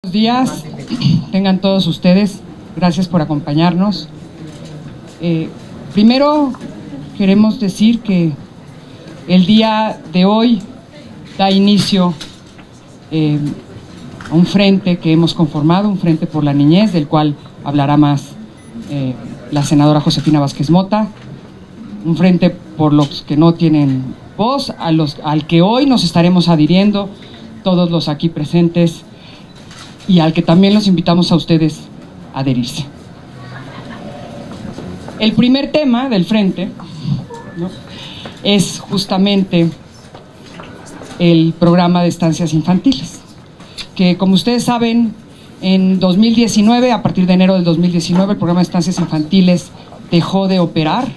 Buenos días, tengan todos ustedes, gracias por acompañarnos. Primero queremos decir que el día de hoy da inicio a un frente que hemos conformado, un frente por la niñez, del cual hablará más la senadora Josefina Vázquez Mota, un frente por los que no tienen voz, al que hoy nos estaremos adhiriendo todos los aquí presentes y al que también los invitamos a ustedes a adherirse. El primer tema del frente, ¿no?, es justamente el programa de estancias infantiles, que como ustedes saben, en 2019, a partir de enero del 2019, el programa de estancias infantiles dejó de operar.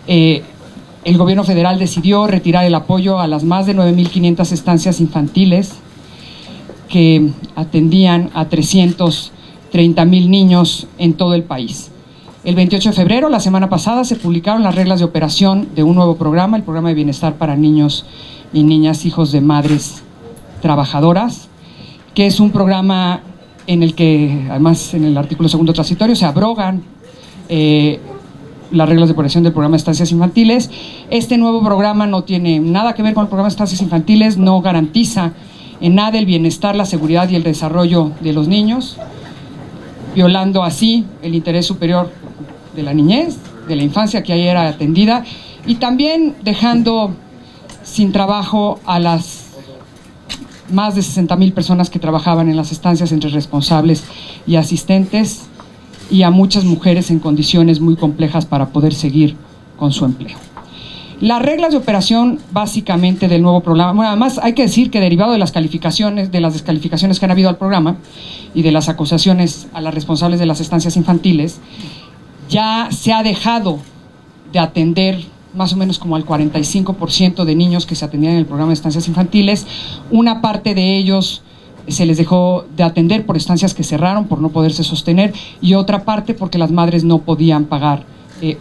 El gobierno federal decidió retirar el apoyo a las más de 9.500 estancias infantiles que atendían a 330,000 niños en todo el país. El 28 de febrero, la semana pasada, se publicaron las reglas de operación de un nuevo programa, el Programa de Bienestar para Niños y Niñas Hijos de Madres Trabajadoras, que es un programa en el que, además, en el artículo segundo transitorio, se abrogan las reglas de operación del programa de estancias infantiles. Este nuevo programa no tiene nada que ver con el programa de estancias infantiles, no garantiza en nada el bienestar, la seguridad y el desarrollo de los niños, violando así el interés superior de la niñez, de la infancia que ahí era atendida, y también dejando sin trabajo a las más de 60,000 personas que trabajaban en las estancias entre responsables y asistentes, y a muchas mujeres en condiciones muy complejas para poder seguir con su empleo. Las reglas de operación básicamente del nuevo programa, bueno, además hay que decir que derivado de las descalificaciones que han habido al programa y de las acusaciones a las responsables de las estancias infantiles, ya se ha dejado de atender más o menos como al 45% de niños que se atendían en el programa de estancias infantiles. Una parte de ellos se les dejó de atender por estancias que cerraron, por no poderse sostener, y otra parte porque las madres no podían pagar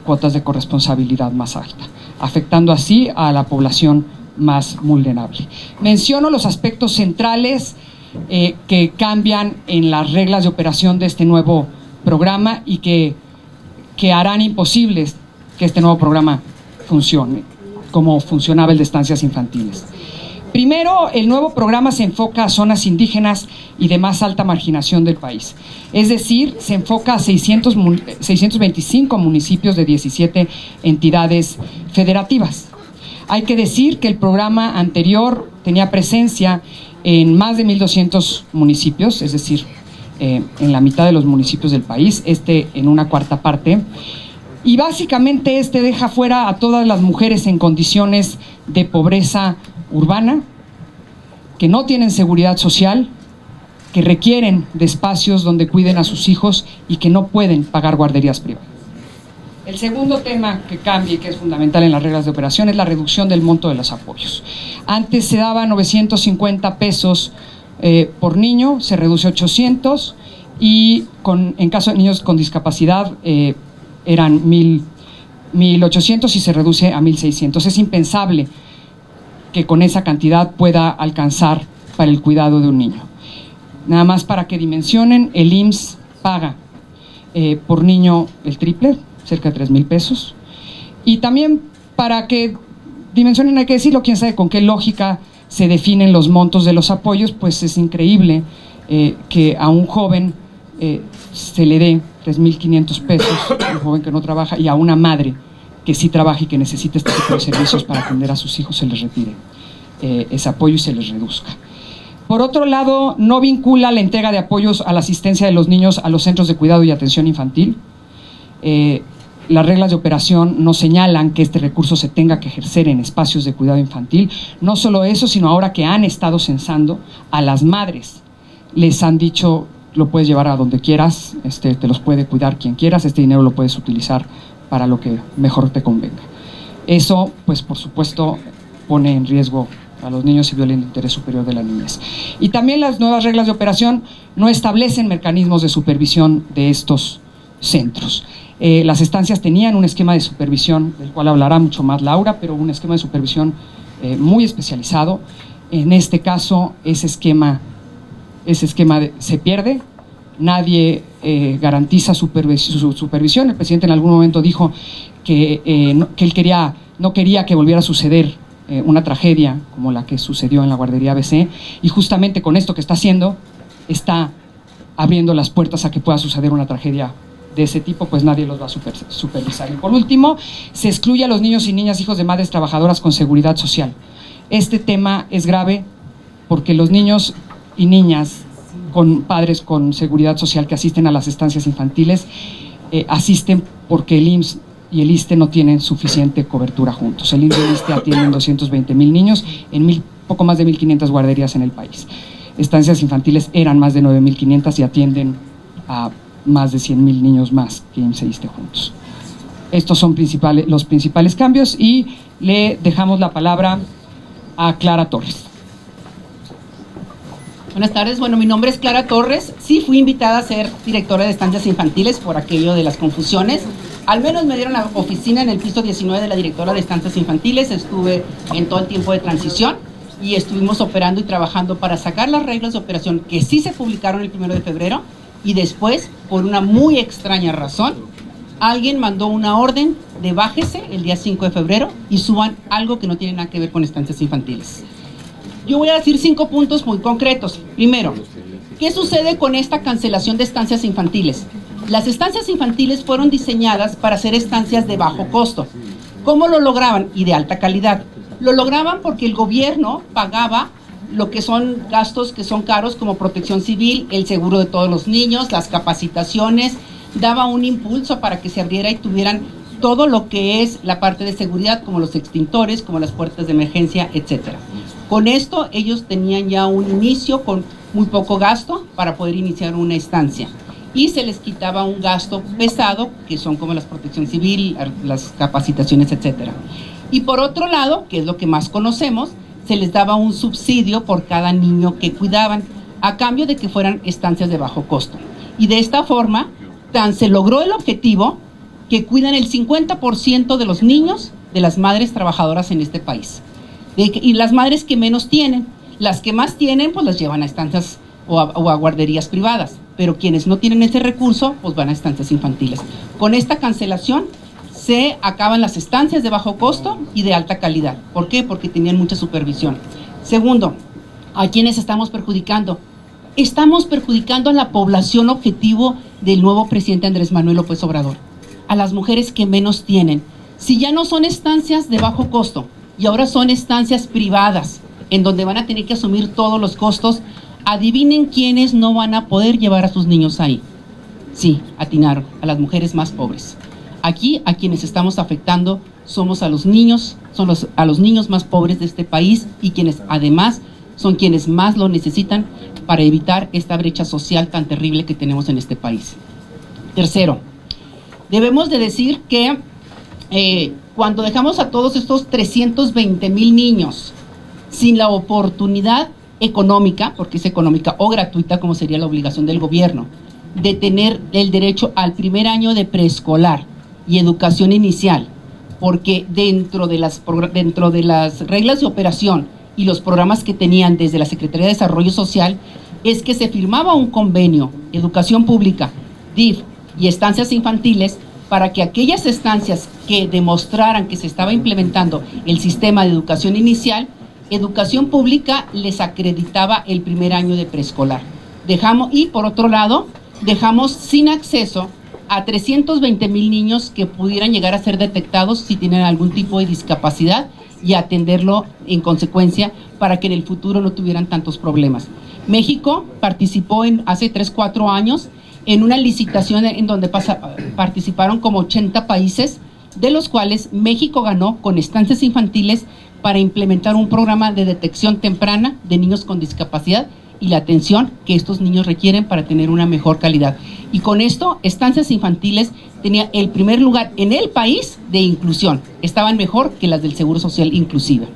cuotas de corresponsabilidad más alta, afectando así a la población más vulnerable. Menciono los aspectos centrales que cambian en las reglas de operación de este nuevo programa y que harán imposibles que este nuevo programa funcione como funcionaba el de estancias infantiles. Primero, el nuevo programa se enfoca a zonas indígenas y de más alta marginación del país. Es decir, se enfoca a 625 municipios de 17 entidades federativas. Hay que decir que el programa anterior tenía presencia en más de 1,200 municipios, es decir, en la mitad de los municipios del país, en una cuarta parte. Y básicamente deja fuera a todas las mujeres en condiciones de pobreza urbana, que no tienen seguridad social, que requieren de espacios donde cuiden a sus hijos y que no pueden pagar guarderías privadas. El segundo tema que cambia y que es fundamental en las reglas de operación es la reducción del monto de los apoyos. Antes se daba 950 pesos por niño, se reduce a 800, y en caso de niños con discapacidad eran 1,800 y se reduce a 1,600. Es impensable que con esa cantidad pueda alcanzar para el cuidado de un niño. Nada más para que dimensionen, el IMSS paga por niño el triple, cerca de 3,000 pesos. Y también para que dimensionen, hay que decirlo, quién sabe con qué lógica se definen los montos de los apoyos, pues es increíble que a un joven se le dé 3,500 pesos, un joven que no trabaja, y a una madre que sí trabaja y que necesita este tipo de servicios para atender a sus hijos se les retire ese apoyo y se les reduzca. Por otro lado, no vincula la entrega de apoyos a la asistencia de los niños a los centros de cuidado y atención infantil. Las reglas de operación no señalan que este recurso se tenga que ejercer en espacios de cuidado infantil. No solo eso, sino ahora que han estado censando a las madres, les han dicho: lo puedes llevar a donde quieras, te los puede cuidar quien quieras, este dinero lo puedes utilizar para lo que mejor te convenga. Eso, pues por supuesto, pone en riesgo a los niños y viola el interés superior de la niñez. Y también las nuevas reglas de operación no establecen mecanismos de supervisión de estos centros. Las estancias tenían un esquema de supervisión, del cual hablará mucho más Laura, pero un esquema de supervisión muy especializado. En este caso, ese esquema ese esquema se pierde, nadie garantiza su supervisión. El presidente en algún momento dijo que él no quería que volviera a suceder una tragedia como la que sucedió en la guardería ABC, y justamente con esto que está haciendo, está abriendo las puertas a que pueda suceder una tragedia de ese tipo, pues nadie los va a supervisar. Y por último, se excluye a los niños y niñas hijos de madres trabajadoras con seguridad social. Este tema es grave porque los niños y niñas con padres con seguridad social que asisten a las estancias infantiles asisten porque el IMSS y el ISSSTE no tienen suficiente cobertura juntos. El IMSS y el ISSSTE atienden 220,000 niños en poco más de 1,500 guarderías en el país. Estancias infantiles eran más de 9,500 y atienden a más de 100,000 niños más que IMSS e ISSSTE juntos. Estos son los principales cambios, y le dejamos la palabra a Clara Torres. Buenas tardes, bueno, mi nombre es Clara Torres. Sí fui invitada a ser directora de estancias infantiles por aquello de las confusiones. Al menos me dieron la oficina en el piso 19 de la directora de estancias infantiles. Estuve en todo el tiempo de transición y estuvimos operando y trabajando para sacar las reglas de operación que sí se publicaron el 1 de febrero, y después, por una muy extraña razón, alguien mandó una orden de bájese el día 5 de febrero y suban algo que no tiene nada que ver con estancias infantiles. Yo voy a decir 5 puntos muy concretos. Primero, ¿qué sucede con esta cancelación de estancias infantiles? Las estancias infantiles fueron diseñadas para ser estancias de bajo costo. ¿Cómo lo lograban? Y de alta calidad. Lo lograban porque el gobierno pagaba lo que son gastos que son caros, como protección civil, el seguro de todos los niños, las capacitaciones, daba un impulso para que se abriera y tuvieran todo lo que es la parte de seguridad, como los extintores, como las puertas de emergencia, etcétera. Con esto ellos tenían ya un inicio con muy poco gasto para poder iniciar una estancia, y se les quitaba un gasto pesado, que son como la protección civil, las capacitaciones, etcétera. Y por otro lado, que es lo que más conocemos, se les daba un subsidio por cada niño que cuidaban, a cambio de que fueran estancias de bajo costo. Y de esta forma, se logró el objetivo que cuidan el 50% de los niños de las madres trabajadoras en este país. Y las madres que menos tienen, las que más tienen, pues las llevan a estancias o a guarderías privadas, pero quienes no tienen ese recurso, pues van a estancias infantiles. Con esta cancelación se acaban las estancias de bajo costo y de alta calidad. ¿Por qué? Porque tenían mucha supervisión. Segundo, ¿a quiénes estamos perjudicando? Estamos perjudicando a la población objetivo del nuevo presidente Andrés Manuel López Obrador, a las mujeres que menos tienen. Si ya no son estancias de bajo costo y ahora son estancias privadas, en donde van a tener que asumir todos los costos, adivinen quiénes no van a poder llevar a sus niños ahí. Sí, atinaron, a las mujeres más pobres. Aquí a quienes estamos afectando somos a los niños, a los niños más pobres de este país, y quienes además son quienes más lo necesitan para evitar esta brecha social tan terrible que tenemos en este país. Tercero, debemos de decir que cuando dejamos a todos estos 320,000 niños sin la oportunidad económica, porque es económica o gratuita, como sería la obligación del gobierno, de tener el derecho al primer año de preescolar y educación inicial, porque dentro de las reglas de operación y los programas que tenían desde la Secretaría de Desarrollo Social, es que se firmaba un convenio, educación pública, DIF y estancias infantiles, para que aquellas estancias que demostraran que se estaba implementando el sistema de educación inicial, educación pública les acreditaba el primer año de preescolar. Y por otro lado, dejamos sin acceso a 320,000 niños que pudieran llegar a ser detectados si tienen algún tipo de discapacidad, y atenderlo en consecuencia para que en el futuro no tuvieran tantos problemas. México participó hace 3-4 años en una licitación en donde participaron como 80 países, de los cuales México ganó con estancias infantiles para implementar un programa de detección temprana de niños con discapacidad y la atención que estos niños requieren para tener una mejor calidad. Y con esto, estancias infantiles tenía el primer lugar en el país de inclusión. Estaban mejor que las del Seguro Social inclusive.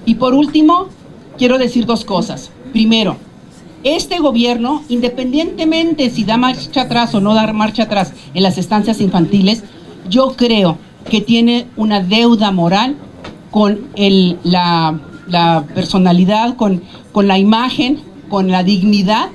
Y por último, quiero decir 2 cosas. Primero, este gobierno, independientemente si da marcha atrás o no da marcha atrás en las estancias infantiles, yo creo que tiene una deuda moral con la personalidad, con la imagen con la dignidad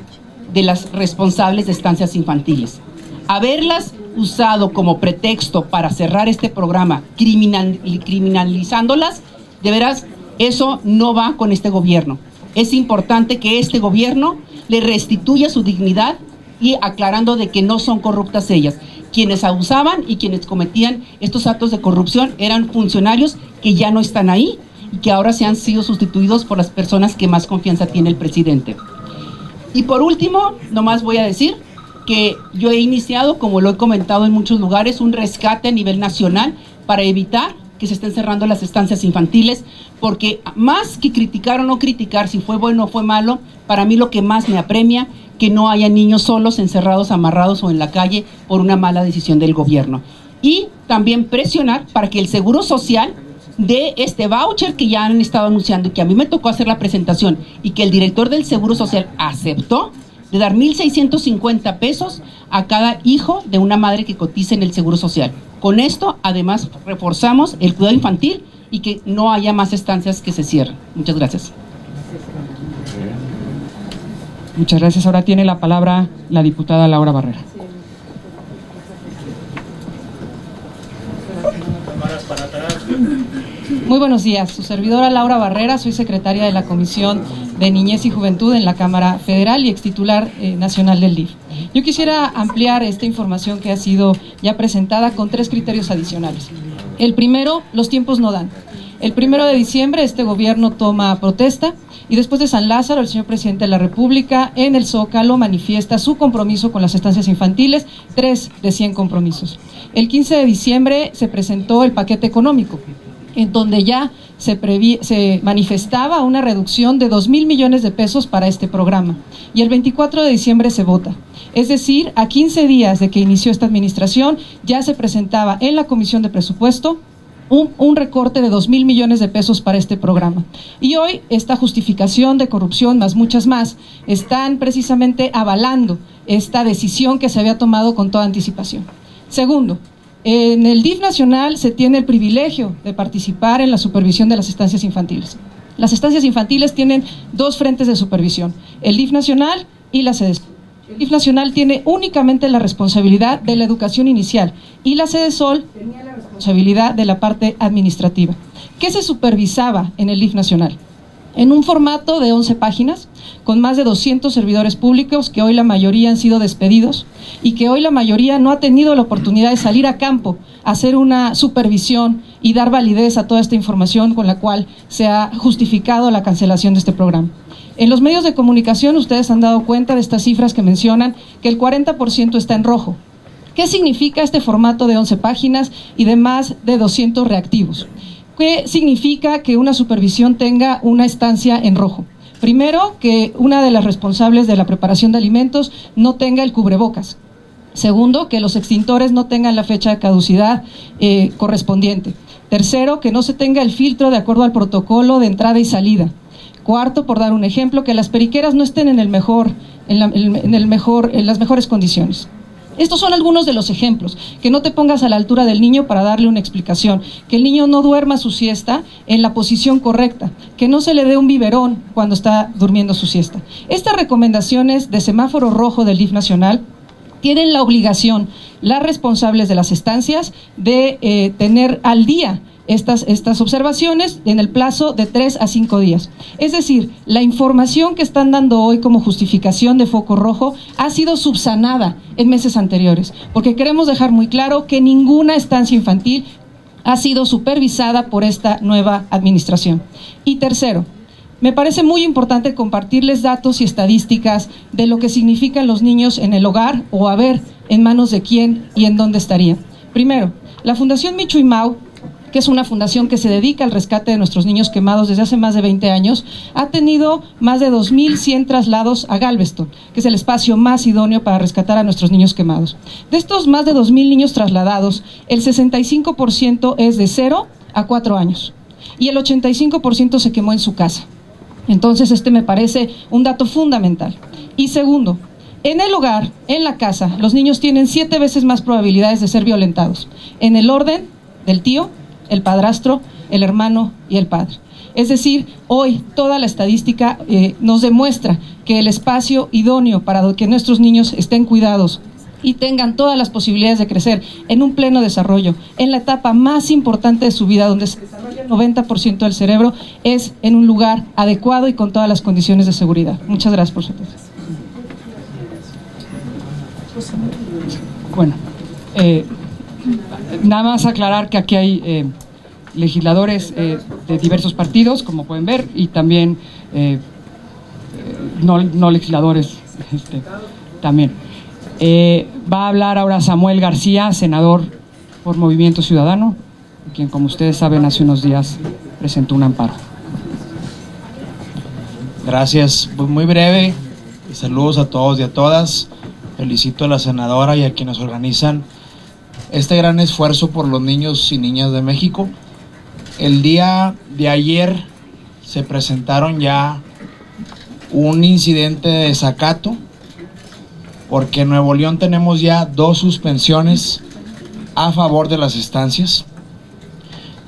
de las responsables de estancias infantiles. Haberlas usado como pretexto para cerrar este programa, criminalizándolas, de veras, eso no va con este gobierno. Es importante que este gobierno le restituya su dignidad y aclarando de que no son corruptas ellas. Quienes abusaban y quienes cometían estos actos de corrupción eran funcionarios que ya no están ahí y que ahora se han sido sustituidos por las personas que más confianza tiene el presidente. Y por último, nomás voy a decir que yo he iniciado, como lo he comentado en muchos lugares, un rescate a nivel nacional para evitar que se estén cerrando las estancias infantiles, porque más que criticar o no criticar si fue bueno o fue malo, para mí lo que más me apremia que no haya niños solos, encerrados, amarrados o en la calle por una mala decisión del gobierno. Y también presionar para que el Seguro Social dé este voucher que ya han estado anunciando y que a mí me tocó hacer la presentación y que el director del Seguro Social aceptó, de dar 1,650 pesos a cada hijo de una madre que cotice en el Seguro Social. Con esto, además, reforzamos el cuidado infantil y que no haya más estancias que se cierren. Muchas gracias. Muchas gracias. Ahora tiene la palabra la diputada Laura Barrera. Muy buenos días. Su servidora Laura Barrera, soy secretaria de la Comisión de Niñez y Juventud en la Cámara Federal y extitular nacional del DIF. Yo quisiera ampliar esta información que ha sido ya presentada con 3 criterios adicionales. El primero, los tiempos no dan. El 1 de diciembre este gobierno toma protesta y después de San Lázaro el señor presidente de la República en el Zócalo manifiesta su compromiso con las estancias infantiles, 3 de 100 compromisos. El 15 de diciembre se presentó el paquete económico, en donde ya se manifestaba una reducción de 2,000 millones de pesos para este programa. Y el 24 de diciembre se vota. Es decir, a 15 días de que inició esta administración, ya se presentaba en la Comisión de Presupuesto un recorte de 2,000 millones de pesos para este programa. Y hoy esta justificación de corrupción, más muchas más, están precisamente avalando esta decisión que se había tomado con toda anticipación. Segundo, en el DIF nacional se tiene el privilegio de participar en la supervisión de las estancias infantiles. Las estancias infantiles tienen 2 frentes de supervisión, el DIF nacional y la CEDESOL. El DIF nacional tiene únicamente la responsabilidad de la educación inicial y la CEDESOL tenía la responsabilidad de la parte administrativa. ¿Qué se supervisaba en el DIF nacional? En un formato de 11 páginas, con más de 200 servidores públicos que hoy la mayoría han sido despedidos y que hoy la mayoría no ha tenido la oportunidad de salir a campo, hacer una supervisión y dar validez a toda esta información con la cual se ha justificado la cancelación de este programa. En los medios de comunicación ustedes han dado cuenta de estas cifras que mencionan que el 40% está en rojo. ¿Qué significa este formato de 11 páginas y de más de 200 reactivos? ¿Qué significa que una supervisión tenga una estancia en rojo? Primero, que una de las responsables de la preparación de alimentos no tenga el cubrebocas. Segundo, que los extintores no tengan la fecha de caducidad correspondiente. Tercero, que no se tenga el filtro de acuerdo al protocolo de entrada y salida. Cuarto, por dar un ejemplo, que las periqueras no estén en las mejores condiciones. Estos son algunos de los ejemplos, que no te pongas a la altura del niño para darle una explicación, que el niño no duerma su siesta en la posición correcta, que no se le dé un biberón cuando está durmiendo su siesta. Estas recomendaciones de semáforo rojo del DIF nacional tienen la obligación, las responsables de las estancias, de tener al día estas observaciones en el plazo de 3 a 5 días. Es decir, la información que están dando hoy como justificación de foco rojo ha sido subsanada en meses anteriores, porque queremos dejar muy claro que ninguna estancia infantil ha sido supervisada por esta nueva administración. Y tercero, me parece muy importante compartirles datos y estadísticas de lo que significan los niños en el hogar o a ver en manos de quién y en dónde estarían. Primero, la Fundación Michu y Mau, que es una fundación que se dedica al rescate de nuestros niños quemados desde hace más de 20 años, ha tenido más de 2,100 traslados a Galveston, que es el espacio más idóneo para rescatar a nuestros niños quemados. De estos más de 2,000 niños trasladados, el 65% es de 0 a 4 años y el 85% se quemó en su casa. Entonces este me parece un dato fundamental. Y segundo, en el hogar, en la casa, los niños tienen 7 veces más probabilidades de ser violentados, en el orden del tío, el padrastro, el hermano y el padre. Es decir, hoy toda la estadística nos demuestra que el espacio idóneo para que nuestros niños estén cuidados y tengan todas las posibilidades de crecer en un pleno desarrollo, en la etapa más importante de su vida, donde se desarrolla el 90% del cerebro, es en un lugar adecuado y con todas las condiciones de seguridad. Muchas gracias por su atención. Bueno, nada más aclarar que aquí hay legisladores de diversos partidos, como pueden ver, y también no legisladores también. Va a hablar ahora Samuel García, senador por Movimiento Ciudadano, quien, como ustedes saben, hace unos días presentó un amparo. Gracias, pues muy breve, y saludos a todos y a todas. Felicito a la senadora y a quienes organizan este gran esfuerzo por los niños y niñas de México. El día de ayer se presentaron ya un incidente de desacato, porque en Nuevo León tenemos ya 2 suspensiones a favor de las estancias.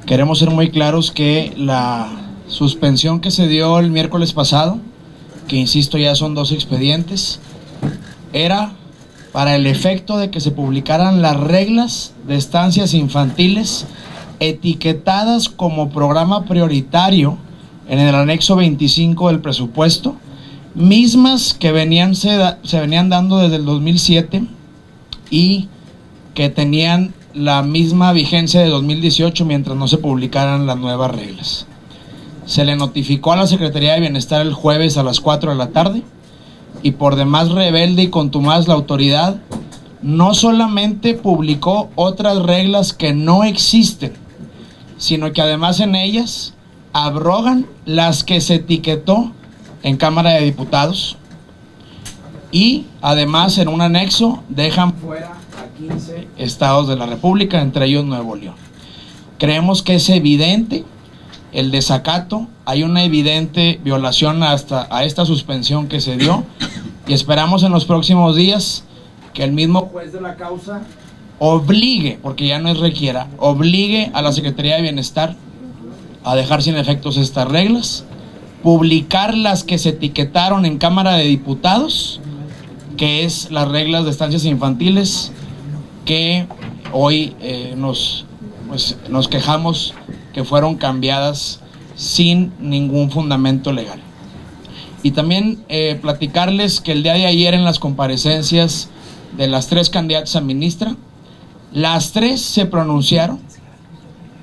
Queremos ser muy claros que la suspensión que se dio el miércoles pasado, que insisto ya son 2 expedientes, era para el efecto de que se publicaran las reglas de estancias infantiles etiquetadas como programa prioritario en el anexo 25 del presupuesto, mismas que se venían dando desde el 2007 y que tenían la misma vigencia de 2018 mientras no se publicaran las nuevas reglas. Se le notificó a la Secretaría de Bienestar el jueves a las 4 de la tarde y, por demás rebelde y contumaz, la autoridad no solamente publicó otras reglas que no existen, sino que además en ellas abrogan las que se etiquetó en Cámara de Diputados, y además en un anexo dejan fuera a 15 estados de la República, entre ellos Nuevo León. Creemos que es evidente el desacato, hay una evidente violación a esta suspensión que se dio, y esperamos en los próximos días que el mismo juez de la causa obligue, porque ya no es requiera, obligue a la Secretaría de Bienestar a dejar sin efectos estas reglas, publicar las que se etiquetaron en Cámara de Diputados, que es las reglas de estancias infantiles que hoy nos quejamos que fueron cambiadas sin ningún fundamento legal. Y también platicarles que el día de ayer en las comparecencias de las 3 candidatas a ministra, las 3 se pronunciaron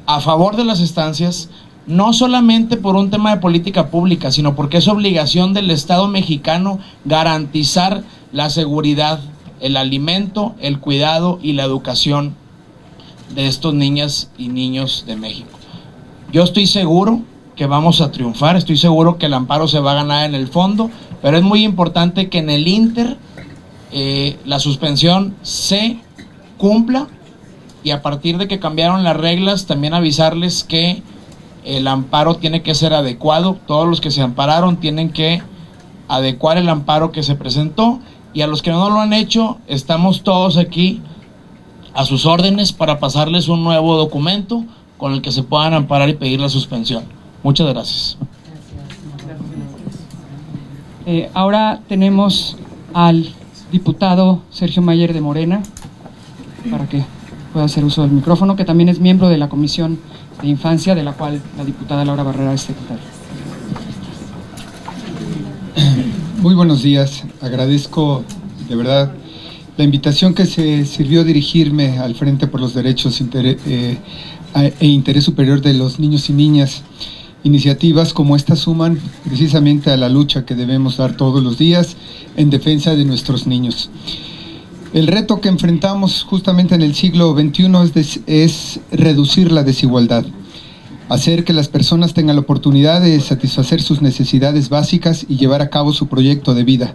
a favor de las estancias, no solamente por un tema de política pública, sino porque es obligación del Estado mexicano garantizar la seguridad, el alimento, el cuidado y la educación de estos niñas y niños de México. Yo estoy seguro que vamos a triunfar, estoy seguro que el amparo se va a ganar en el fondo, pero es muy importante que en el ínter la suspensión se cumpla, y a partir de que cambiaron las reglas también avisarles que el amparo tiene que ser adecuado. Todos los que se ampararon tienen que adecuar el amparo que se presentó, y a los que no lo han hecho, estamos todos aquí a sus órdenes para pasarles un nuevo documento con el que se puedan amparar y pedir la suspensión. Muchas gracias. Ahora tenemos al diputado Sergio Mayer de Morena, para que pueda hacer uso del micrófono, que también es miembro de la Comisión de Infancia, de la cual la diputada Laura Barrera es secretaria. Muy buenos días, agradezco de verdad la invitación que se sirvió dirigirme al Frente por los Derechos e Interés Superior de los Niños y Niñas. Iniciativas como esta suman precisamente a la lucha que debemos dar todos los días en defensa de nuestros niños. El reto que enfrentamos justamente en el siglo XXI es reducir la desigualdad, hacer que las personas tengan la oportunidad de satisfacer sus necesidades básicas y llevar a cabo su proyecto de vida.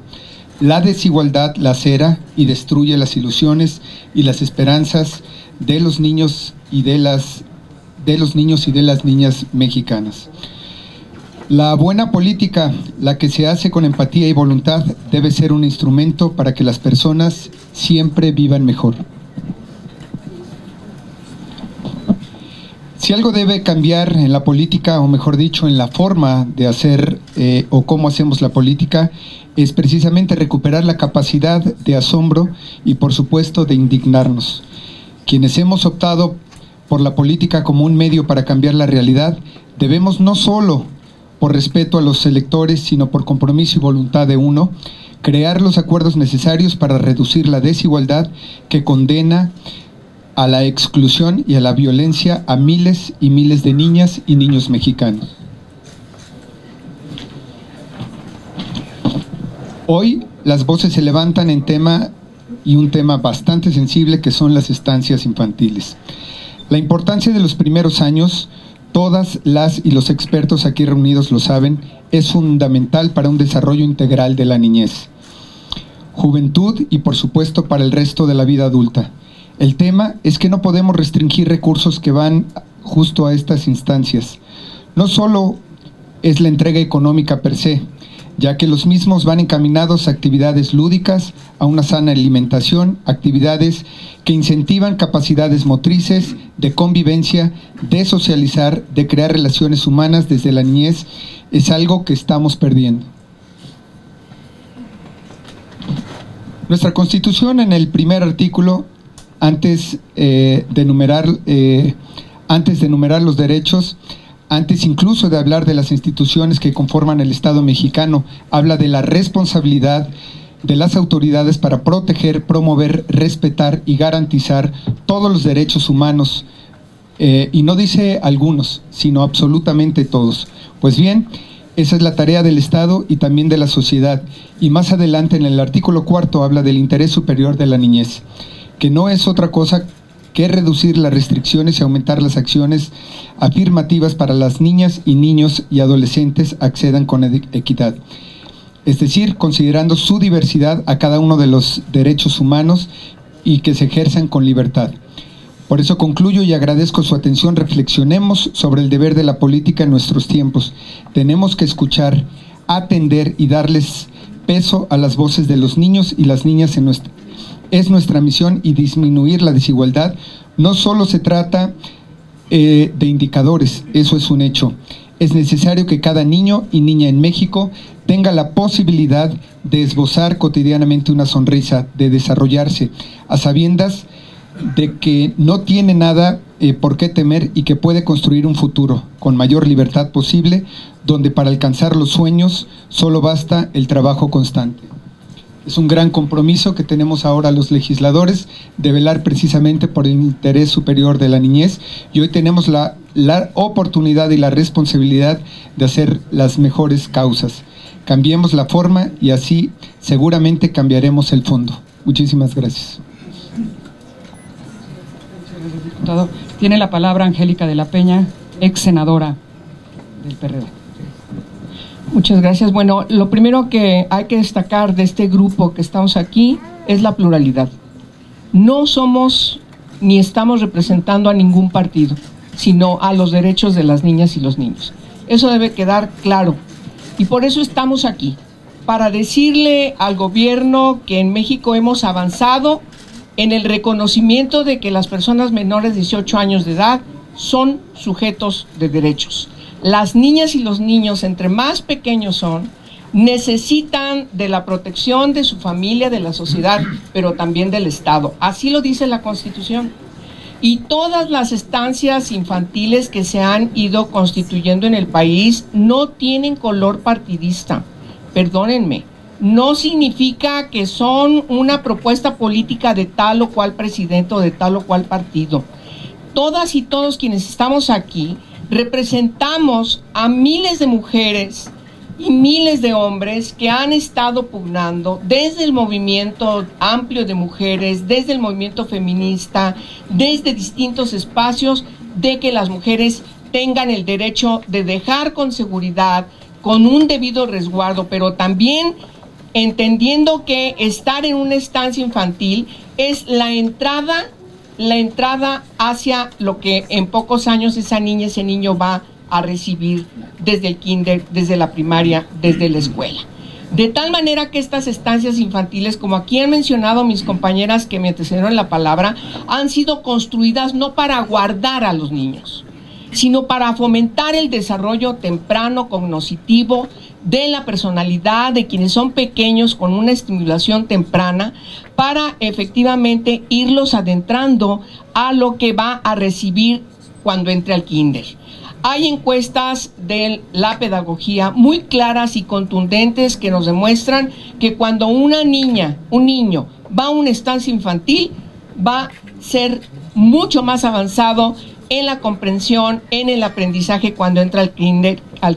La desigualdad lacera y destruye las ilusiones y las esperanzas de los niños y de las niñas mexicanas. La buena política, la que se hace con empatía y voluntad, debe ser un instrumento para que las personas siempre vivan mejor. Si algo debe cambiar en la política, o mejor dicho, en la forma de hacer o cómo hacemos la política, es precisamente recuperar la capacidad de asombro y, por supuesto, de indignarnos. Quienes hemos optado por la política como un medio para cambiar la realidad, debemos no solo por respeto a los electores, sino por compromiso y voluntad de uno, crear los acuerdos necesarios para reducir la desigualdad que condena a la exclusión y a la violencia a miles y miles de niñas y niños mexicanos. Hoy las voces se levantan en un tema bastante sensible, que son las estancias infantiles. La importancia de los primeros años, todas las y los expertos aquí reunidos lo saben, es fundamental para un desarrollo integral de la niñez, juventud y, por supuesto, para el resto de la vida adulta. El tema es que no podemos restringir recursos que van justo a estas instancias. No solo es la entrega económica per se, ya que los mismos van encaminados a actividades lúdicas, a una sana alimentación, actividades que incentivan capacidades motrices, de convivencia, de socializar, de crear relaciones humanas desde la niñez, es algo que estamos perdiendo. Nuestra Constitución, en el primer artículo, antes de enumerar los derechos, antes incluso de hablar de las instituciones que conforman el Estado mexicano, habla de la responsabilidad de las autoridades para proteger, promover, respetar y garantizar todos los derechos humanos, y no dice algunos, sino absolutamente todos. Pues bien, esa es la tarea del Estado y también de la sociedad, y más adelante en el artículo 4 habla del interés superior de la niñez, que no es otra cosa que reducir las restricciones y aumentar las acciones afirmativas para las niñas y niños y adolescentes accedan con equidad. Es decir, considerando su diversidad a cada uno de los derechos humanos y que se ejerzan con libertad. Por eso concluyo y agradezco su atención. Reflexionemos sobre el deber de la política en nuestros tiempos. Tenemos que escuchar, atender y darles peso a las voces de los niños y las niñas es nuestra misión, y disminuir la desigualdad. No solo se trata de indicadores, eso es un hecho. Es necesario que cada niño y niña en México tenga la posibilidad de esbozar cotidianamente una sonrisa, de desarrollarse, a sabiendas de que no tiene nada por qué temer y que puede construir un futuro con mayor libertad posible, donde para alcanzar los sueños solo basta el trabajo constante. Es un gran compromiso que tenemos ahora los legisladores de velar precisamente por el interés superior de la niñez, y hoy tenemos la oportunidad y la responsabilidad de hacer las mejores causas. Cambiemos la forma y así seguramente cambiaremos el fondo. Muchísimas gracias. Diputado, tiene la palabra Angélica de la Peña, ex senadora del PRD. Muchas gracias. Bueno, lo primero que hay que destacar de este grupo que estamos aquí es la pluralidad. No somos ni estamos representando a ningún partido, sino a los derechos de las niñas y los niños. Eso debe quedar claro. Y por eso estamos aquí, para decirle al gobierno que en México hemos avanzado en el reconocimiento de que las personas menores de 18 años de edad son sujetos de derechos. Las niñas y los niños, entre más pequeños son, necesitan de la protección de su familia, de la sociedad, pero también del Estado. Así lo dice la Constitución. Y todas las estancias infantiles que se han ido constituyendo en el país no tienen color partidista. Perdónenme, no significa que son una propuesta política de tal o cual presidente o de tal o cual partido. Todas y todos quienes estamos aquí representamos a miles de mujeres y miles de hombres que han estado pugnando desde el movimiento amplio de mujeres, desde el movimiento feminista, desde distintos espacios, de que las mujeres tengan el derecho de dejar con seguridad, con un debido resguardo, pero también entendiendo que estar en una estancia infantil es la entrada hacia lo que en pocos años esa niña, ese niño va a recibir desde el kinder, desde la primaria, desde la escuela. De tal manera que estas estancias infantiles, como aquí han mencionado mis compañeras que me antecedieron la palabra, han sido construidas no para guardar a los niños, sino para fomentar el desarrollo temprano, cognoscitivo, de la personalidad de quienes son pequeños con una estimulación temprana para efectivamente irlos adentrando a lo que va a recibir cuando entre al kinder. Hay encuestas de la pedagogía muy claras y contundentes que nos demuestran que cuando una niña, un niño va a una estancia infantil, va a ser mucho más avanzado en la comprensión, en el aprendizaje cuando entra al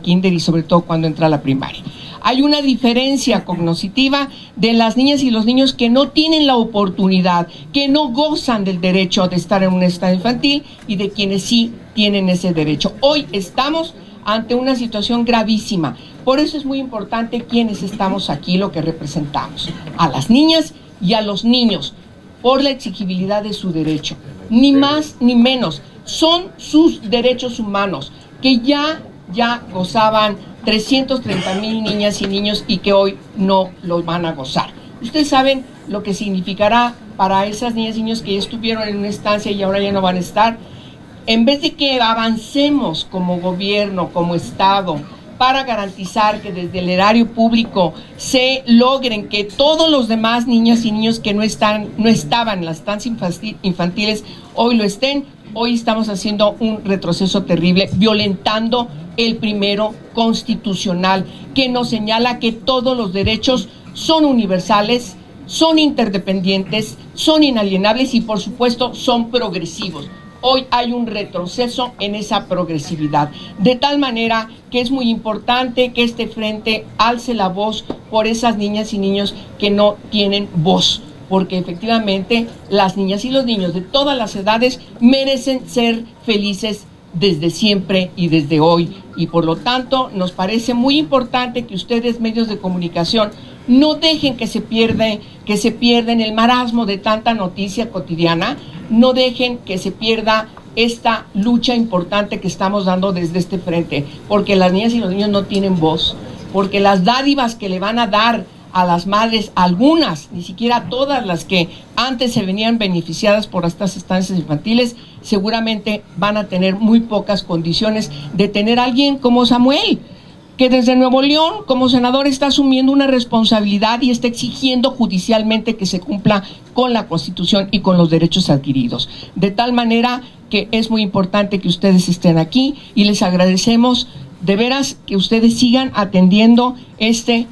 kinder y sobre todo cuando entra a la primaria. Hay una diferencia cognitiva de las niñas y los niños que no tienen la oportunidad, que no gozan del derecho de estar en una estancia infantil y de quienes sí tienen ese derecho. Hoy estamos ante una situación gravísima. Por eso es muy importante quienes estamos aquí, lo que representamos, a las niñas y a los niños, por la exigibilidad de su derecho. Ni más ni menos. Son sus derechos humanos que ya gozaban 330,000 niñas y niños y que hoy no los van a gozar. Ustedes saben lo que significará para esas niñas y niños que ya estuvieron en una estancia y ahora ya no van a estar. En vez de que avancemos como gobierno, como Estado, para garantizar que desde el erario público se logren que todos los demás niñas y niños que no estaban en las estancias infantiles hoy lo estén, hoy estamos haciendo un retroceso terrible, violentando el primero constitucional, que nos señala que todos los derechos son universales, son interdependientes, son inalienables y por supuesto son progresivos. Hoy hay un retroceso en esa progresividad, de tal manera que es muy importante que este frente alce la voz por esas niñas y niños que no tienen voz, porque efectivamente las niñas y los niños de todas las edades merecen ser felices desde siempre y desde hoy, y por lo tanto nos parece muy importante que ustedes, medios de comunicación, no dejen que se pierda en el marasmo de tanta noticia cotidiana, no dejen que se pierda esta lucha importante que estamos dando desde este frente, porque las niñas y los niños no tienen voz, porque las dádivas que le van a dar a las madres, algunas, ni siquiera todas las que antes se venían beneficiadas por estas estancias infantiles, seguramente van a tener muy pocas condiciones de tener a alguien como Samuel, que desde Nuevo León como senador está asumiendo una responsabilidad y está exigiendo judicialmente que se cumpla con la Constitución y con los derechos adquiridos. De tal manera que es muy importante que ustedes estén aquí y les agradecemos de veras que ustedes sigan atendiendo este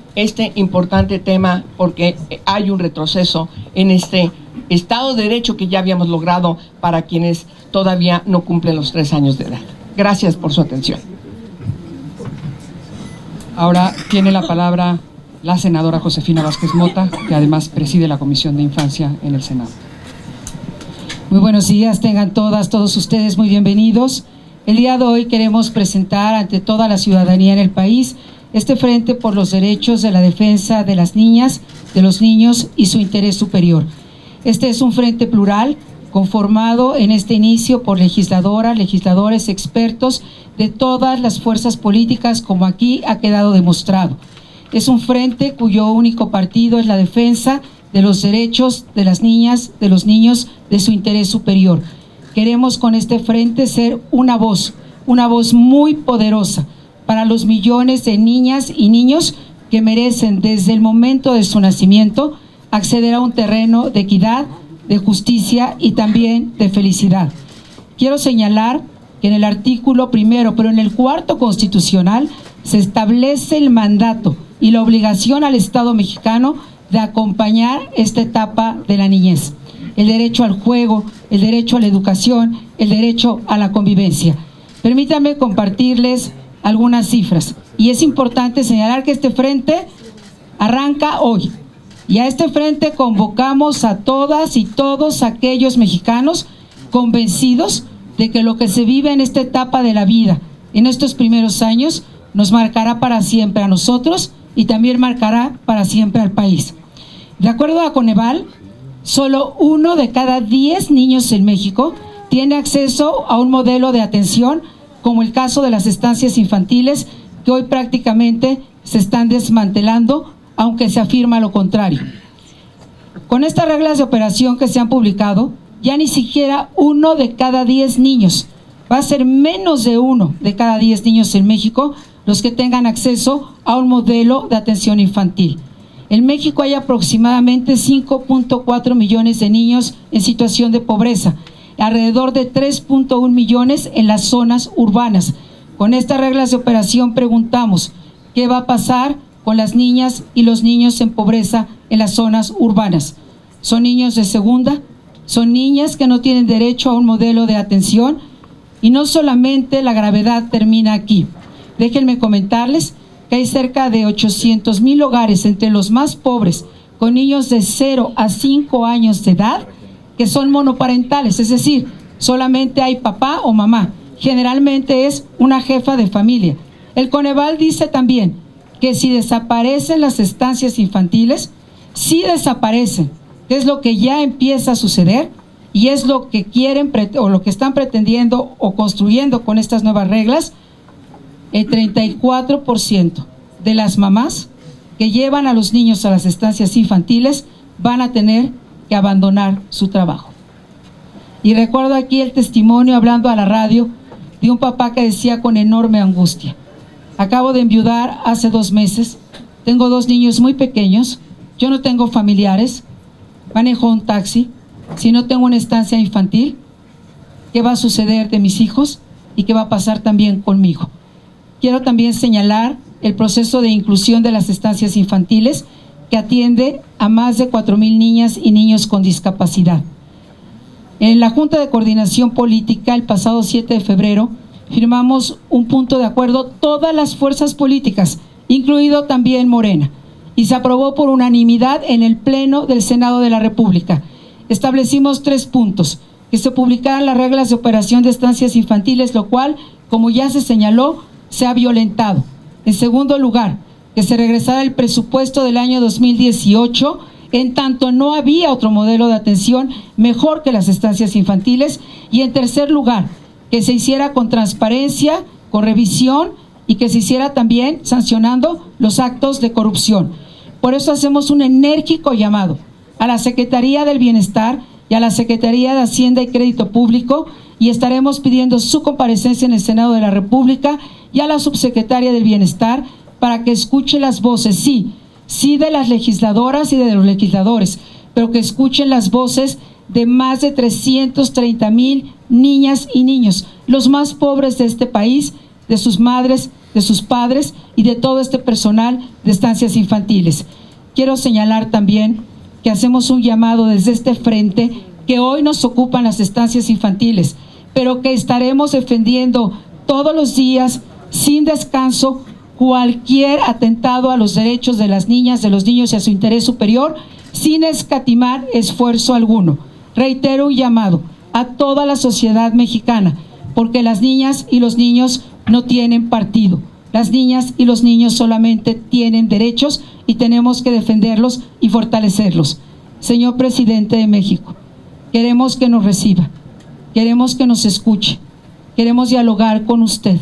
importante tema, porque hay un retroceso en este Estado de Derecho que ya habíamos logrado para quienes todavía no cumplen los 3 años de edad. Gracias por su atención. Ahora tiene la palabra la senadora Josefina Vázquez Mota, que además preside la Comisión de Infancia en el Senado. Muy buenos días, tengan todos ustedes muy bienvenidos. El día de hoy queremos presentar ante toda la ciudadanía en el país este frente por los derechos de la defensa de las niñas, de los niños y su interés superior. Este es un frente plural conformado en este inicio por legisladoras, legisladores, expertos de todas las fuerzas políticas, como aquí ha quedado demostrado. Es un frente cuyo único partido es la defensa de los derechos de las niñas, de los niños, de su interés superior. Queremos con este frente ser una voz muy poderosa para los millones de niñas y niños que merecen desde el momento de su nacimiento acceder a un terreno de equidad, de justicia y también de felicidad. Quiero señalar que en el artículo 1, pero en el 4 constitucional, se establece el mandato y la obligación al Estado mexicano de acompañar esta etapa de la niñez. El derecho al juego, el derecho a la educación, el derecho a la convivencia. Permítanme compartirles algunas cifras. Y es importante señalar que este frente arranca hoy. Y a este frente convocamos a todas y todos aquellos mexicanos convencidos de que lo que se vive en esta etapa de la vida, en estos primeros años, nos marcará para siempre a nosotros y también marcará para siempre al país. De acuerdo a Coneval, solo 1 de cada 10 niños en México tiene acceso a un modelo de atención, como el caso de las estancias infantiles, que hoy prácticamente se están desmantelando, aunque se afirma lo contrario. Con estas reglas de operación que se han publicado, ya ni siquiera 1 de cada 10 niños, va a ser menos de 1 de cada 10 niños en México, los que tengan acceso a un modelo de atención infantil. En México hay aproximadamente 5.4 millones de niños en situación de pobreza, alrededor de 3.1 millones en las zonas urbanas. Con estas reglas de operación preguntamos, ¿qué va a pasar con las niñas y los niños en pobreza en las zonas urbanas? ¿Son niños de segunda? ¿Son niñas que no tienen derecho a un modelo de atención? Y no solamente la gravedad termina aquí. Déjenme comentarles que hay cerca de 800,000 hogares entre los más pobres con niños de 0 a 5 años de edad que son monoparentales, es decir, solamente hay papá o mamá, generalmente es una jefa de familia. El Coneval dice también que si desaparecen las estancias infantiles, sí desaparecen, que es lo que ya empieza a suceder y es lo que quieren o lo que están pretendiendo o construyendo con estas nuevas reglas. El 34% de las mamás que llevan a los niños a las estancias infantiles van a tener que abandonar su trabajo. Y recuerdo aquí el testimonio, hablando a la radio, de un papá que decía con enorme angustia: acabo de enviudar hace 2 meses, tengo 2 niños muy pequeños, yo no tengo familiares, manejo un taxi, si no tengo una estancia infantil, ¿qué va a suceder de mis hijos y qué va a pasar también conmigo? Quiero también señalar el proceso de inclusión de las estancias infantiles que atiende a más de 4,000 niñas y niños con discapacidad. En la Junta de Coordinación Política, el pasado 7 de febrero, firmamos un punto de acuerdo todas las fuerzas políticas, incluido también Morena, y se aprobó por unanimidad en el Pleno del Senado de la República. Establecimos 3 puntos: que se publicaran las reglas de operación de estancias infantiles, lo cual, como ya se señaló, se ha violentado. En segundo lugar, que se regresara el presupuesto del año 2018, en tanto no había otro modelo de atención mejor que las estancias infantiles. Y en tercer lugar, que se hiciera con transparencia, con revisión y que se hiciera también sancionando los actos de corrupción. Por eso hacemos un enérgico llamado a la Secretaría del Bienestar y a la Secretaría de Hacienda y Crédito Público, y estaremos pidiendo su comparecencia en el Senado de la República, y a la subsecretaria del Bienestar para que escuche las voces, sí de las legisladoras y de los legisladores, pero que escuchen las voces de más de 330,000 niñas y niños, los más pobres de este país, de sus madres, de sus padres y de todo este personal de estancias infantiles. Quiero señalar también que hacemos un llamado desde este frente, que hoy nos ocupan las estancias infantiles, pero que estaremos defendiendo todos los días, sin descanso, cualquier atentado a los derechos de las niñas, de los niños y a su interés superior, sin escatimar esfuerzo alguno. Reitero un llamado a toda la sociedad mexicana, porque las niñas y los niños no tienen partido. Las niñas y los niños solamente tienen derechos y tenemos que defenderlos y fortalecerlos. Señor Presidente de México, queremos que nos reciba, queremos que nos escuche, queremos dialogar con usted.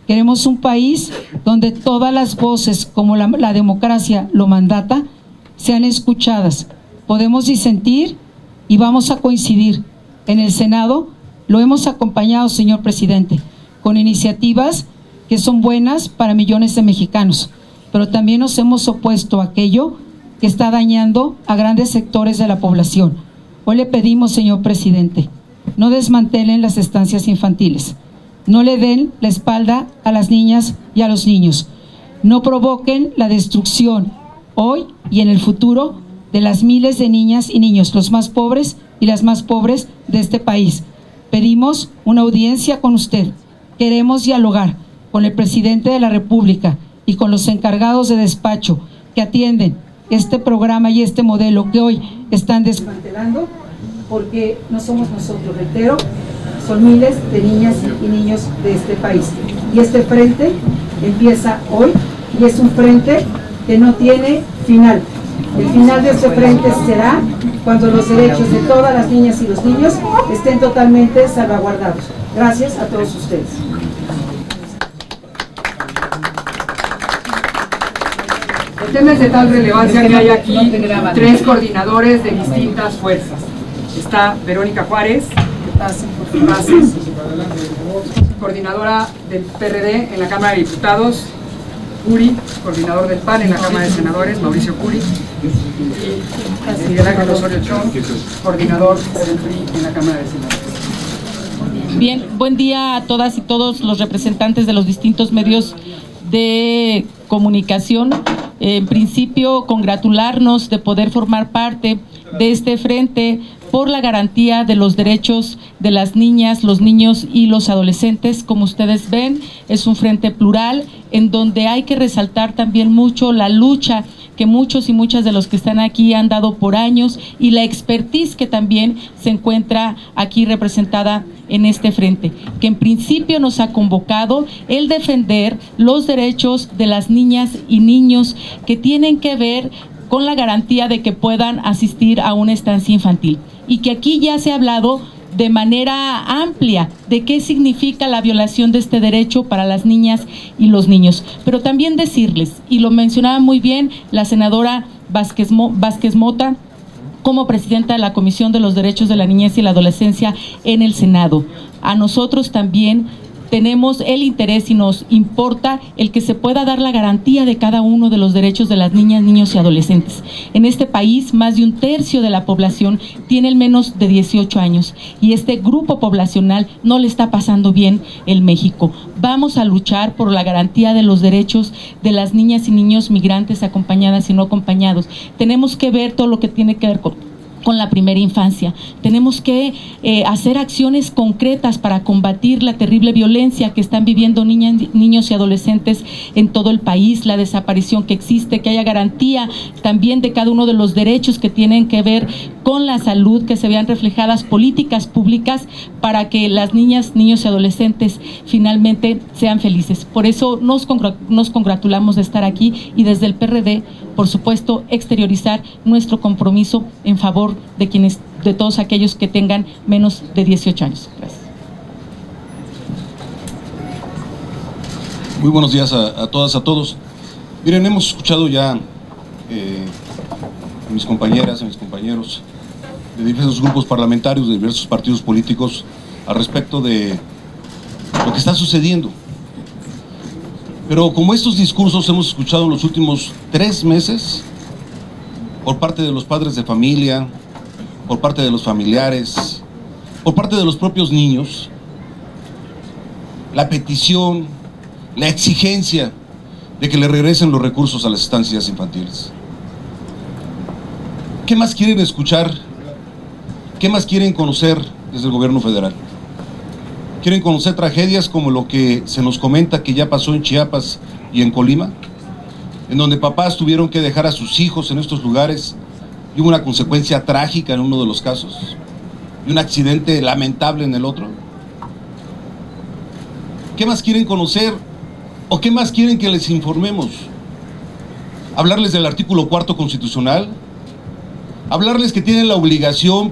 Queremos un país donde todas las voces, como la democracia lo mandata, sean escuchadas. Podemos disentir y vamos a coincidir. En el Senado lo hemos acompañado, señor presidente, con iniciativas que son buenas para millones de mexicanos, pero también nos hemos opuesto a aquello que está dañando a grandes sectores de la población. Hoy le pedimos, señor presidente, no desmantelen las estancias infantiles. No le den la espalda a las niñas y a los niños. No provoquen la destrucción hoy y en el futuro de las miles de niñas y niños, los más pobres y las más pobres de este país. Pedimos una audiencia con usted. Queremos dialogar con el presidente de la República y con los encargados de despacho que atienden este programa y este modelo que hoy están desmantelando, porque no somos nosotros, reitero, son miles de niñas y niños de este país. Y este frente empieza hoy y es un frente que no tiene final. El final de este frente será cuando los derechos de todas las niñas y los niños estén totalmente salvaguardados. Gracias a todos ustedes. El tema es de tal relevancia que hay aquí 3 coordinadores de distintas fuerzas. Está Verónica Juárez, coordinadora del PRD en la Cámara de Diputados, Curi, coordinador del PAN en la Cámara de Senadores, Mauricio Curi, y Miguel Ángel Osorio Chong, coordinador del PRI en la Cámara de Senadores. Bien, buen día a todas y todos los representantes de los distintos medios de comunicación. En principio, congratularnos de poder formar parte de este frente por la garantía de los derechos de las niñas, los niños y los adolescentes. Como ustedes ven, es un frente plural en donde hay que resaltar también mucho la lucha que muchos y muchas de los que están aquí han dado por años y la expertise que también se encuentra aquí representada en este frente, que en principio nos ha convocado el defender los derechos de las niñas y niños que tienen que ver con la garantía de que puedan asistir a una estancia infantil. Y que aquí ya se ha hablado de manera amplia de qué significa la violación de este derecho para las niñas y los niños. Pero también decirles, y lo mencionaba muy bien la senadora Vázquez Mota, como presidenta de la Comisión de los Derechos de la Niñez y la Adolescencia en el Senado, a nosotros también tenemos el interés y nos importa el que se pueda dar la garantía de cada uno de los derechos de las niñas, niños y adolescentes. En este país, más de un tercio de la población tiene el menos de 18 años y este grupo poblacional no le está pasando bien en México. Vamos a luchar por la garantía de los derechos de las niñas y niños migrantes acompañadas y no acompañados. Tenemos que ver todo lo que tiene que ver con la primera infancia. Tenemos que hacer acciones concretas para combatir la terrible violencia que están viviendo niñas, niños y adolescentes en todo el país, la desaparición que existe, que haya garantía también de cada uno de los derechos que tienen que ver con la salud, que se vean reflejadas políticas públicas para que las niñas, niños y adolescentes finalmente sean felices. Por eso nos congratulamos de estar aquí y desde el PRD, por supuesto, exteriorizar nuestro compromiso en favor de todos aquellos que tengan menos de 18 años. Gracias. Muy buenos días a todas, a todos. Miren, hemos escuchado ya a mis compañeras, a mis compañeros de diversos grupos parlamentarios, de diversos partidos políticos, al respecto de lo que está sucediendo. Pero como estos discursos hemos escuchado en los últimos 3 meses, por parte de los padres de familia, por parte de los familiares, por parte de los propios niños, la petición, la exigencia de que le regresen los recursos a las estancias infantiles. ¿Qué más quieren escuchar? ¿Qué más quieren conocer desde el gobierno federal? ¿Quieren conocer tragedias como lo que se nos comenta que ya pasó en Chiapas y en Colima? En donde papás tuvieron que dejar a sus hijos en estos lugares y hubo una consecuencia trágica en uno de los casos y un accidente lamentable en el otro. ¿Qué más quieren conocer o qué más quieren que les informemos? ¿Hablarles del artículo 4 constitucional? ¿Hablarles que tienen la obligación,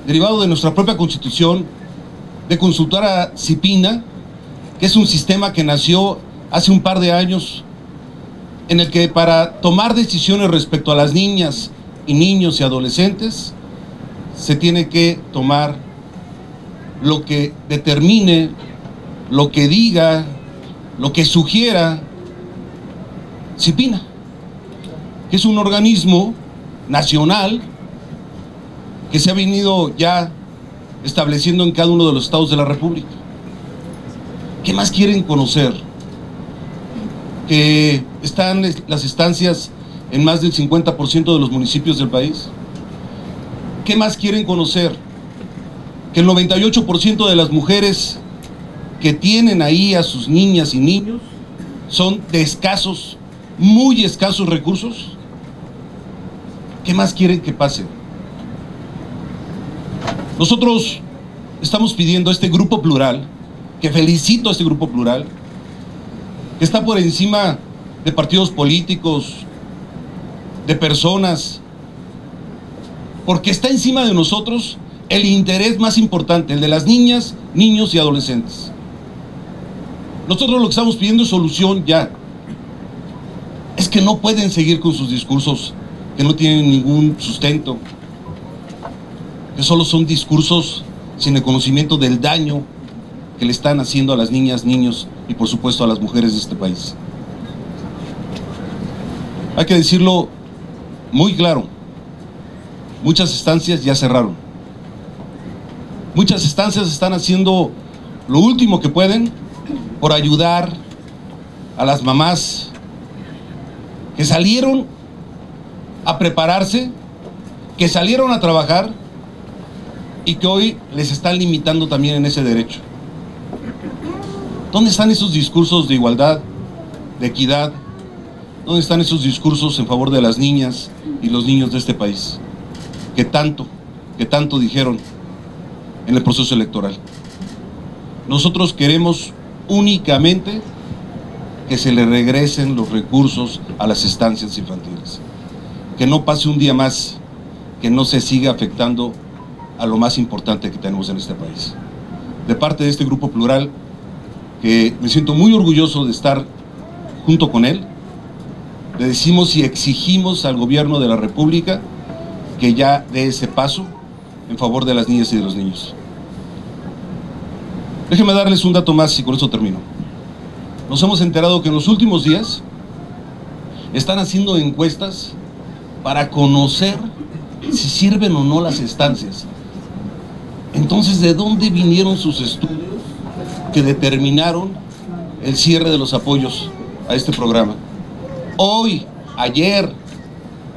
derivado de nuestra propia Constitución, de consultar a CIPINA, que es un sistema que nació hace un par de años, en el que para tomar decisiones respecto a las niñas y niños y adolescentes, se tiene que tomar lo que determine, lo que diga, lo que sugiera CIPINA, que es un organismo nacional que se ha venido ya estableciendo en cada uno de los estados de la República. ¿Qué más quieren conocer? Que están las estancias en más del 50% de los municipios del país. ¿Qué más quieren conocer? Que el 98% de las mujeres que tienen ahí a sus niñas y niños son de escasos, muy escasos recursos. ¿Qué más quieren que pase? Nosotros estamos pidiendo a este grupo plural, que felicito a este grupo plural, que está por encima de partidos políticos, de personas, porque está encima de nosotros el interés más importante, el de las niñas, niños y adolescentes. Nosotros lo que estamos pidiendo es solución ya. Es que no pueden seguir con sus discursos que no tienen ningún sustento, que solo son discursos sin el conocimiento del daño que le están haciendo a las niñas, niños y por supuesto a las mujeres de este país. Hay que decirlo muy claro, muchas estancias ya cerraron. Muchas estancias están haciendo lo último que pueden por ayudar a las mamás que salieron a prepararse, que salieron a trabajar y que hoy les están limitando también en ese derecho. ¿Dónde están esos discursos de igualdad, de equidad? ¿Dónde están esos discursos en favor de las niñas y los niños de este país? Que tanto dijeron en el proceso electoral. Nosotros queremos únicamente que se le regresen los recursos a las estancias infantiles. Que no pase un día más, que no se siga afectando a lo más importante que tenemos en este país. De parte de este grupo plural, que me siento muy orgulloso de estar junto con él, le decimos y exigimos al gobierno de la República que ya dé ese paso en favor de las niñas y de los niños. Déjenme darles un dato más y con eso termino. Nos hemos enterado que en los últimos días están haciendo encuestas para conocer si sirven o no las estancias. Entonces, ¿de dónde vinieron sus estudios que determinaron el cierre de los apoyos a este programa? Hoy, ayer,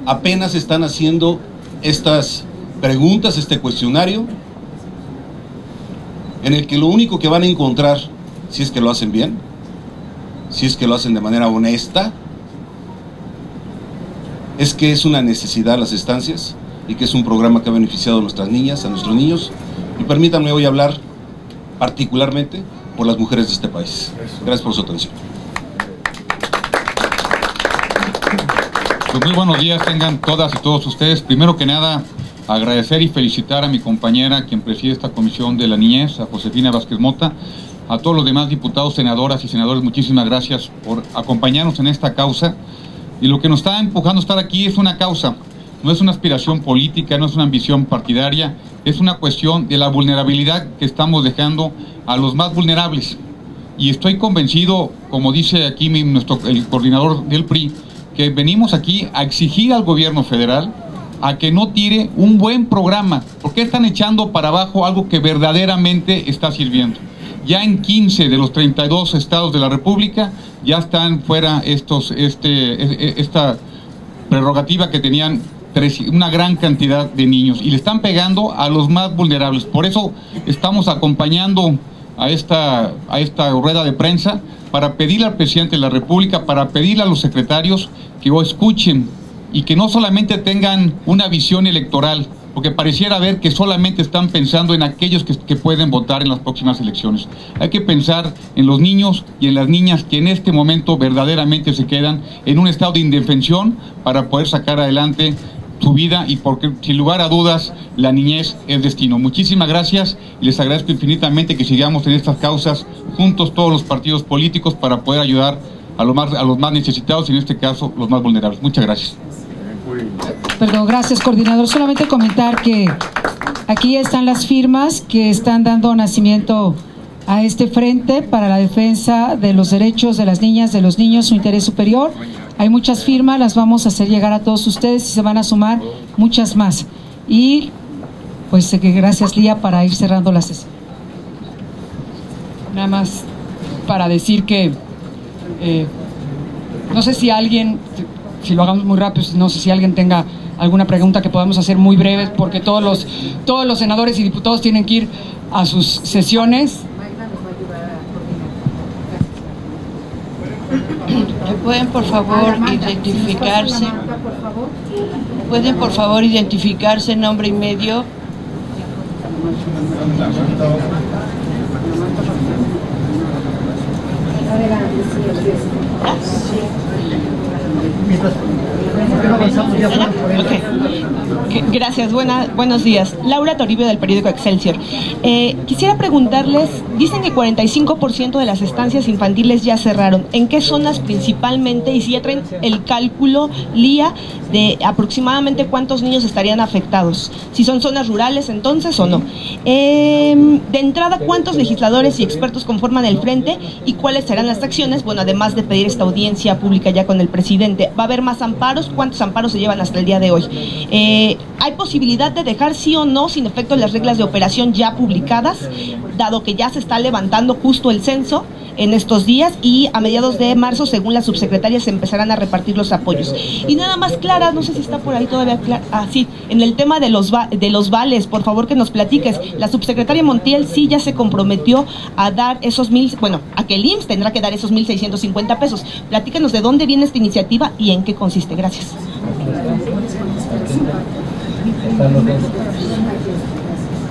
apenas están haciendo estas preguntas, este cuestionario, en el que lo único que van a encontrar, si es que lo hacen bien, si es que lo hacen de manera honesta, es que es una necesidad las estancias y que es un programa que ha beneficiado a nuestras niñas, a nuestros niños. Y permítanme hoy hablar particularmente por las mujeres de este país. Gracias por su atención. Pues muy buenos días tengan todas y todos ustedes. Primero que nada, agradecer y felicitar a mi compañera, quien preside esta comisión de la niñez, a Josefina Vázquez Mota, a todos los demás diputados, senadoras y senadores, muchísimas gracias por acompañarnos en esta causa. Y lo que nos está empujando a estar aquí es una causa, no es una aspiración política, no es una ambición partidaria, es una cuestión de la vulnerabilidad que estamos dejando a los más vulnerables. Y estoy convencido, como dice aquí el coordinador del PRI, que venimos aquí a exigir al gobierno federal a que no tire un buen programa, porque están esta para abajo algo que verdaderamente está sirviendo. Ya en 15 de los 32 estados de la República ya están fuera esta prerrogativa que tenían una gran cantidad de niños y le están pegando a los más vulnerables. Por eso estamos acompañando a esta rueda de prensa para pedirle al presidente de la República, para pedirle a los secretarios que o escuchen y que no solamente tengan una visión electoral, porque pareciera ver que solamente están pensando en aquellos que pueden votar en las próximas elecciones. Hay que pensar en los niños y en las niñas que en este momento verdaderamente se quedan en un estado de indefensión para poder sacar adelante su vida, y porque sin lugar a dudas la niñez es destino. Muchísimas gracias y les agradezco infinitamente que sigamos en estas causas juntos todos los partidos políticos para poder ayudar a los más necesitados y en este caso los más vulnerables. Muchas gracias. Perdón, gracias, coordinador. Solamente comentar que aquí están las firmas que están dando nacimiento a este frente para la defensa de los derechos de las niñas, de los niños, su interés superior. Hay muchas firmas, las vamos a hacer llegar a todos ustedes y se van a sumar muchas más. Y pues gracias, Lía, para ir cerrando la sesión. Nada más para decir que no sé si alguien, si lo hagamos muy rápido, no sé si alguien tenga alguna pregunta que podamos hacer muy breves, porque todos los senadores y diputados tienen que ir a sus sesiones. ¿Pueden por favor identificarse? ¿Pueden por favor identificarse, nombre y medio? Gracias, buenos días. Laura Toribio, del periódico Excelsior. Quisiera preguntarles, dicen que 45% de las estancias infantiles ya cerraron. ¿En qué zonas principalmente? Y si ya traen el cálculo, Lía, de aproximadamente cuántos niños estarían afectados, si son zonas rurales entonces o no. De entrada, ¿cuántos legisladores y expertos conforman el frente y cuáles serán las acciones? Bueno, además de pedir esta audiencia pública ya con el presidente, ¿va a haber más amparos? ¿Cuántos amparos se llevan hasta el día de hoy? ¿Hay posibilidad de dejar sí o no sin efecto las reglas de operación ya publicadas, dado que ya se está levantando justo el censo en estos días y a mediados de marzo, según la subsecretaria, se empezarán a repartir los apoyos? Y nada más, Clara, no sé si está por ahí todavía, Clara, sí, en el tema de los vales, por favor que nos platiques. La subsecretaria Montiel sí ya se comprometió a dar esos a que el IMSS tendrá que dar esos 1,650 pesos. Platícanos de dónde viene esta iniciativa y en qué consiste. Gracias.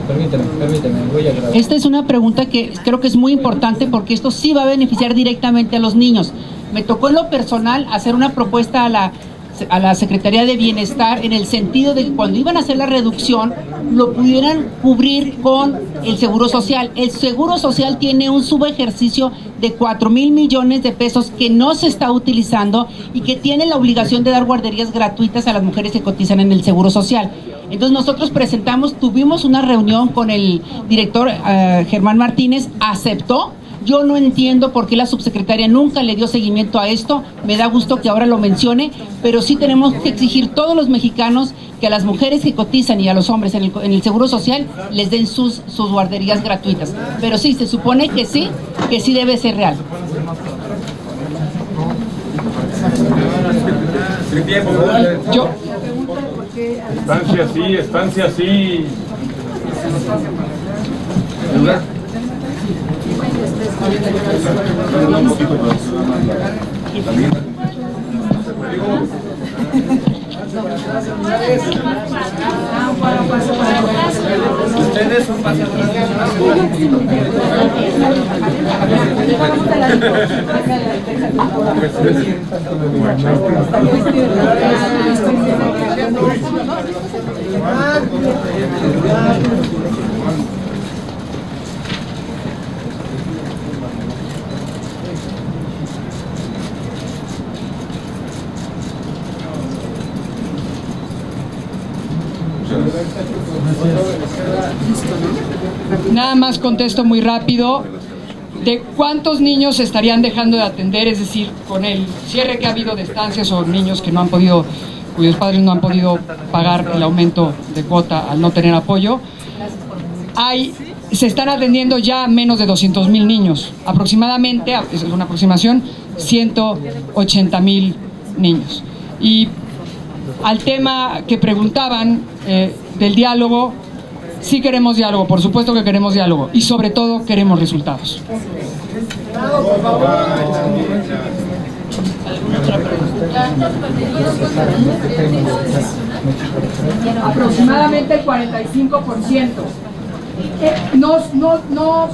Permíteme, voy a grabar. Esta es una pregunta que creo que es muy importante porque esto sí va a beneficiar directamente a los niños. Me tocó en lo personal hacer una propuesta a la Secretaría de Bienestar en el sentido de que cuando iban a hacer la reducción lo pudieran cubrir con el Seguro Social. El Seguro Social tiene un subejercicio de 4,000 millones de pesos que no se está utilizando y que tiene la obligación de dar guarderías gratuitas a las mujeres que cotizan en el Seguro Social. Entonces nosotros tuvimos una reunión con el director Germán Martínez, aceptó. Yo no entiendo por qué la subsecretaria nunca le dio seguimiento a esto, me da gusto que ahora lo mencione, pero sí tenemos que exigir todos los mexicanos que a las mujeres que cotizan y a los hombres en el Seguro Social les den sus guarderías gratuitas. Pero sí, se supone que sí debe ser real. Estancia así. Ustedes son pasos Nada más contesto muy rápido. ¿De cuántos niños se estarían dejando de atender? Es decir, con el cierre que ha habido de estancias o niños que cuyos padres no han podido pagar el aumento de cuota al no tener apoyo, se están atendiendo ya menos de 200,000 niños, aproximadamente, es una aproximación, 180,000 niños. Y al tema que preguntaban del diálogo, sí queremos diálogo, por supuesto que queremos diálogo y sobre todo queremos resultados. Aproximadamente el 45%.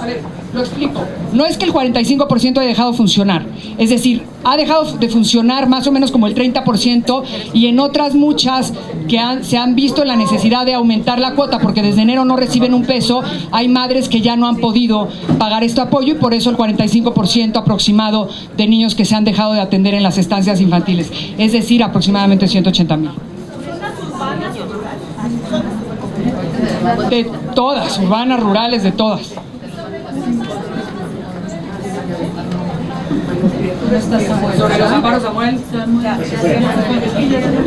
A ver, lo explico. No es que el 45% haya dejado de funcionar, es decir, ha dejado de funcionar más o menos como el 30% y en otras muchas que se han visto la necesidad de aumentar la cuota porque desde enero no reciben un peso, hay madres que ya no han podido pagar este apoyo y por eso el 45% aproximado de niños que se han dejado de atender en las estancias infantiles, es decir, aproximadamente 180,000. De todas, urbanas, rurales, de todas.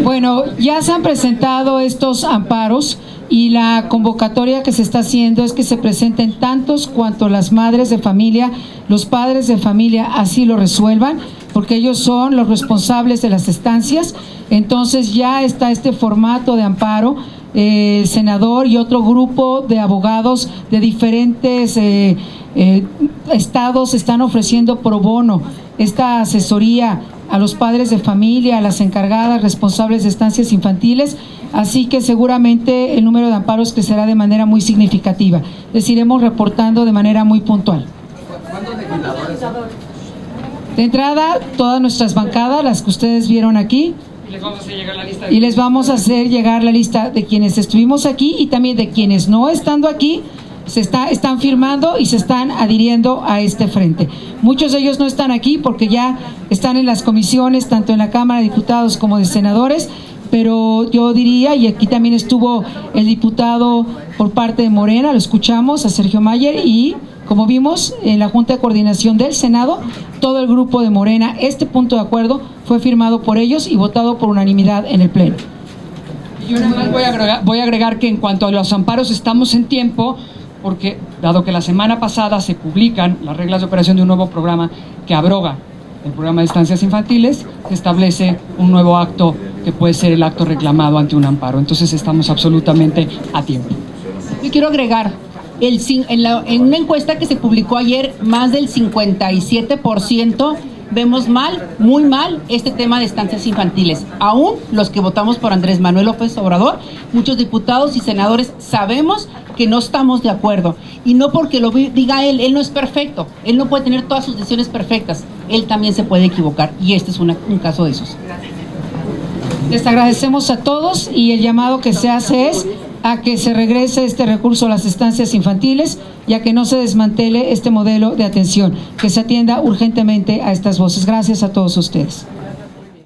Bueno, ya se han presentado estos amparos y la convocatoria que se está haciendo es que se presenten tantos cuanto las madres de familia, los padres de familia así lo resuelvan, porque ellos son los responsables de las estancias. Entonces ya está este formato de amparo. El senador y otro grupo de abogados de diferentes estados están ofreciendo pro bono esta asesoría a los padres de familia, a las encargadas responsables de estancias infantiles, así que seguramente el número de amparos crecerá de manera muy significativa. Les iremos reportando de manera muy puntual. De entrada, todas nuestras bancadas, las que ustedes vieron aquí, y les vamos a hacer llegar la lista de quienes estuvimos aquí y también de quienes no estando aquí están firmando y se están adhiriendo a este frente. Muchos de ellos no están aquí porque ya están en las comisiones, tanto en la Cámara de Diputados como de Senadores, pero yo diría, y aquí también estuvo el diputado por parte de Morena, lo escuchamos, a Sergio Mayer, y como vimos en la Junta de Coordinación del Senado, todo el grupo de Morena, este punto de acuerdo fue firmado por ellos y votado por unanimidad en el Pleno. Yo nada más voy a agregar que en cuanto a los amparos estamos en tiempo, porque dado que la semana pasada se publican las reglas de operación de un nuevo programa que abroga el programa de estancias infantiles, se establece un nuevo acto que puede ser el acto reclamado ante un amparo. Entonces estamos absolutamente a tiempo. Yo quiero agregar, en una encuesta que se publicó ayer, más del 57% vemos mal, muy mal, este tema de estancias infantiles. Aún los que votamos por Andrés Manuel López Obrador, muchos diputados y senadores sabemos que no estamos de acuerdo. Y no porque lo diga él no es perfecto, él no puede tener todas sus decisiones perfectas, él también se puede equivocar, y este es un caso de esos. Les agradecemos a todos, y el llamado que se hace es a que se regrese este recurso a las estancias infantiles y a que no se desmantele este modelo de atención, que se atienda urgentemente a estas voces. Gracias a todos ustedes.